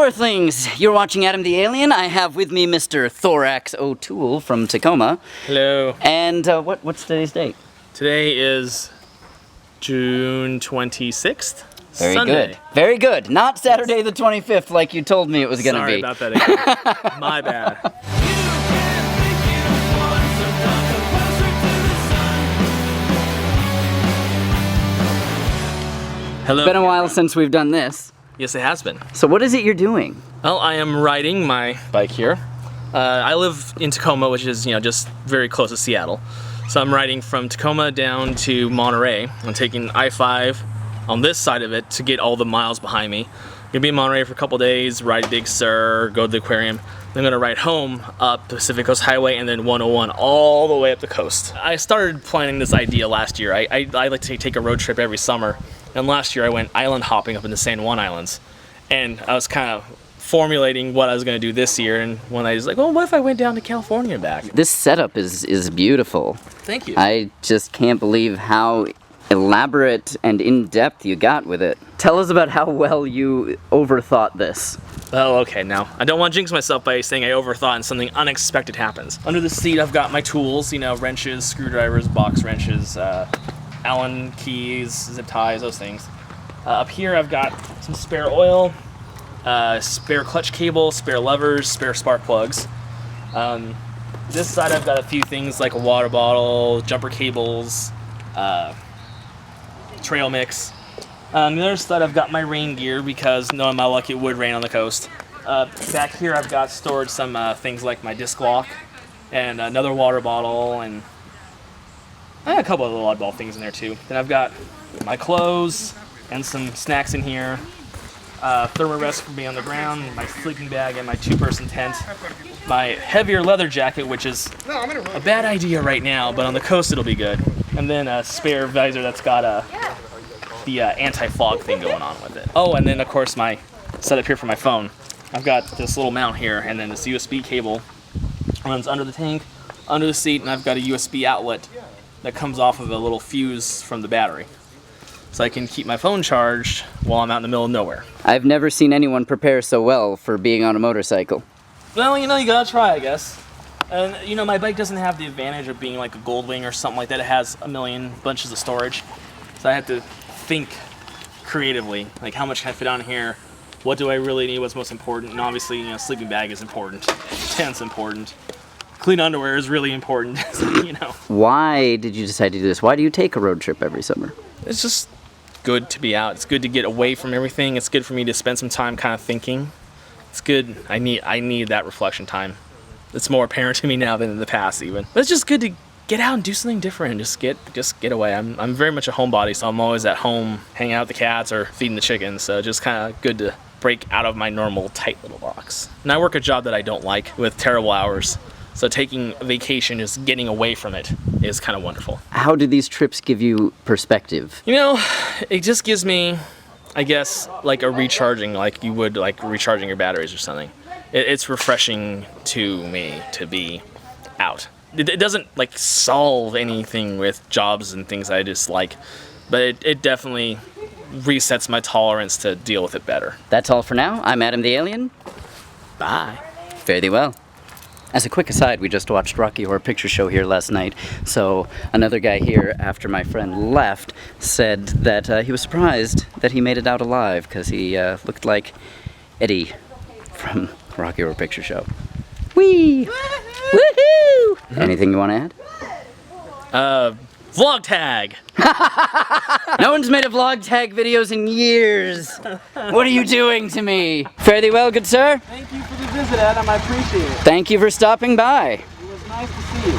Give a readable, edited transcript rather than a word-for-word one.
Hello, Earthlings! You're watching Adam the Alien. I have with me Mr. Thorax O'Tool from Tacoma. Hello. And what's today's date? Today is June 26th. Very Sunday. good. Very good. Not Saturday the 25th like you told me it was going to be. Sorry about that again. My bad. Hello. It's been a while since we've done this. Yes, it has been. So what is it you're doing? Well, I am riding my bike here. I live in Tacoma, which is, just very close to Seattle. So I'm riding from Tacoma down to Monterey. I'm taking I-5 on this side of it to get all the miles behind me. I'm gonna be in Monterey for a couple days, ride Big Sur, go to the aquarium. Then I'm gonna ride home up Pacific Coast Highway and then 101 all the way up the coast. I started planning this idea last year. I like to take a road trip every summer. And last year I went island hopping up into San Juan Islands. And I was kind of formulating what I was going to do this year. And when I was like, well, what if I went down to California and back? This setup is beautiful. Thank you. I just can't believe how elaborate and in-depth you got with it. Tell us about how well you overthought this. Oh, okay. Now, I don't want to jinx myself by saying I overthought and something unexpected happens. Under the seat, I've got my tools, wrenches, screwdrivers, box wrenches, Allen keys, zip ties, those things. Up here I've got some spare oil, spare clutch cable, spare levers, spare spark plugs. This side I've got a few things like a water bottle, jumper cables, trail mix. On the other side I've got my rain gear because knowing my luck it would rain on the coast. Back here I've got stored some things like my disc lock and another water bottle and I got a couple of little oddball things in there too. Then I've got my clothes and some snacks in here. Thermarest for me on the ground, my sleeping bag and my two-person tent. My heavier leather jacket, which is a bad idea right now, but on the coast it'll be good. And then a spare visor that's got the anti-fog thing going on with it. Oh, and then of course my setup here for my phone. I've got this little mount here and then this USB cable runs under the tank, under the seat, and I've got a USB outlet that comes off of a little fuse from the battery. So I can keep my phone charged while I'm out in the middle of nowhere. I've never seen anyone prepare so well for being on a motorcycle. Well, you gotta try, I guess. And, my bike doesn't have the advantage of being like a Goldwing or something like that. It has a million bunches of storage. So I have to think creatively, like how much can I fit on here? What do I really need? What's most important? And obviously, sleeping bag is important. Tent's important. Clean underwear is really important, Why did you decide to do this? Why do you take a road trip every summer? It's just good to be out. It's good to get away from everything. It's good for me to spend some time kind of thinking. It's good. I need that reflection time. It's more apparent to me now than in the past even. But it's just good to get out and do something different and just get away. I'm very much a homebody, so I'm always at home hanging out with the cats or feeding the chickens. So just kind of good to break out of my normal tight little box. And I work a job that I don't like with terrible hours. So taking a vacation, just getting away from it, is kind of wonderful. How do these trips give you perspective? It just gives me, I guess, like a recharging, like you would like recharging your batteries or something. It's refreshing to me to be out. It doesn't like solve anything with jobs and things I dislike, but it definitely resets my tolerance to deal with it better. That's all for now. I'm Adam the Alien. Bye. Fare thee well. As a quick aside, we just watched Rocky Horror Picture Show here last night, so another guy here, after my friend left, said that he was surprised that he made it out alive, because he looked like Eddie from Rocky Horror Picture Show. Whee! Woohoo! Anything you want to add? Vlog tag! No one's made a vlog tag videos in years! What are you doing to me? Fare thee well, good sir? Thank you for the visit, Adam. I appreciate it. Thank you for stopping by. It was nice to see you.